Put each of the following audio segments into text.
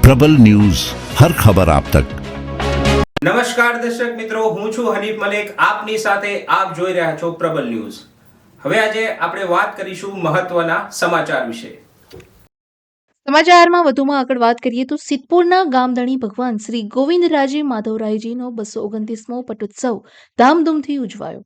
પ્રબલ news હર ખબર આપ તક। નમસ્કાર દર્શક મિત્રો, હું છું હનીફ મલેક, આપની સાથે આપ જોઈ રહ્યા છો પ્રબલ ન્યૂઝ। હવે આજે આપણે વાત કરીશું મહત્વના સમાચાર વિશે। સમાચારમાં વધુમાં આગળ વાત કરીએ તો સિદ્ધપુરના ગામધણી ભગવાન શ્રી ગોવિંદરાજે માધવરાયજીનો 229મો પટોત્સવ ધામધૂમથી ઉજવાયો।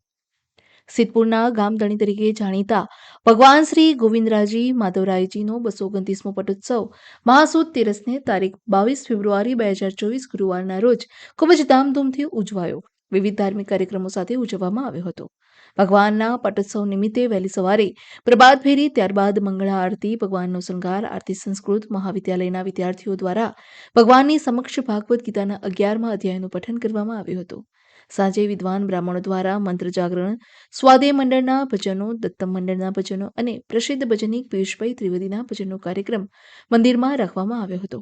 સિદ્ધપુરના ગામધણી તરીકે જાણીતા ભગવાન શ્રી ગોવિંદરાજી માધવરાયજીનો 229મો પટોત્સવ મહાસુદ તેરસને તારીખ 22 ફેબ્રુઆરી 2024 ગુરુવારના રોજ ખૂબ જ ધામધૂમથી ઉજવાયો। વિવિધ ધાર્મિક કાર્યક્રમો સાથે ઉજવવામાં આવ્યો હતો। ભગવાનના પટોત્સવ નિમિત્તે વહેલી સવારે પ્રભાત ફેરી, ત્યારબાદ મંગળા આરતી, ભગવાનનો શૃંગાર, આરતી સંસ્કૃત મહાવિદ્યાલયના વિદ્યાર્થીઓ દ્વારા ભગવાનની સમક્ષ ભાગવત ગીતાના 11મા અધ્યાયનું પઠન કરવામાં આવ્યું હતું। સાંજે વિદ્વાન બ્રાહ્મણો દ્વારા મંત્ર જાગરણ, સ્વાધ્યાય મંડળના ભજનો, દત્તમ મંડળના ભજનો અને પ્રસિદ્ધ ભજનીક પિયુષભાઈ ત્રિવેદીના ભજનનો કાર્યક્રમ મંદિરમાં રાખવામાં આવ્યો હતો।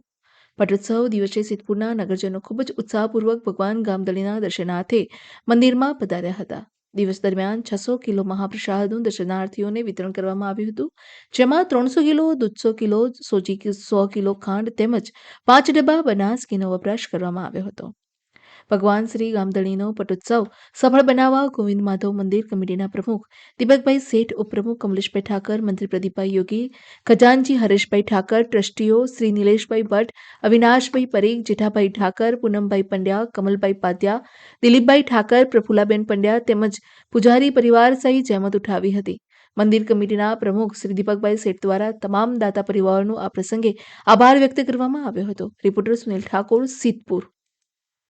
પટોત્સવ દિવસે સિદ્ધપુરના નગરજનો ખૂબ જ ઉત્સાહપૂર્વક ભગવાન ગામધણીના દર્શનાર્થે મંદિરમાં પધાર્યા હતા। દિવસ દરમિયાન 600 કિલો મહાપ્રસાદનું દર્શનાર્થીઓને વિતરણ કરવામાં આવ્યું હતું, જેમાં 300 કિલો દૂધ, 100 કિલો સોજી, 100 કિલો ખાંડ તેમજ 5 ડબ્બા બનાસ ઘીનો વપરાશ કરવામાં આવ્યો હતો। ભગવાન શ્રી ગામધણીનો પટોત્સવ સફળ બનાવવા ગોવિંદ માધવ મંદિર કમિટીના પ્રમુખ દીપકભાઈ શેઠ, ઉપપ્રમુખ કમલેશભાઈ ઠાકર, મંત્રી પ્રદીપભાઈ યોગી, ખજાનચી હરેશભાઈ ઠાકર, ટ્રસ્ટીઓ શ્રી નિલેશભાઈ ભટ્ટ, અવિનાશભાઈ પરીખ, જેઠાભાઈ ઠાકર, પૂનમભાઈ પંડ્યા, કમલભાઈ પાદ્યા, દિલીપભાઈ ઠાકર, પ્રફુલાબેન પંડ્યા તેમજ પૂજારી પરિવાર સહિત જહેમત ઉઠાવી હતી। મંદિર કમિટીના પ્રમુખ શ્રી દીપકભાઈ શેઠ દ્વારા તમામ દાતા પરિવારોનો આ પ્રસંગે આભાર વ્યક્ત કરવામાં આવ્યો હતો। રિપોર્ટર સુનિલ ઠાકોર, સિદ્ધપુર।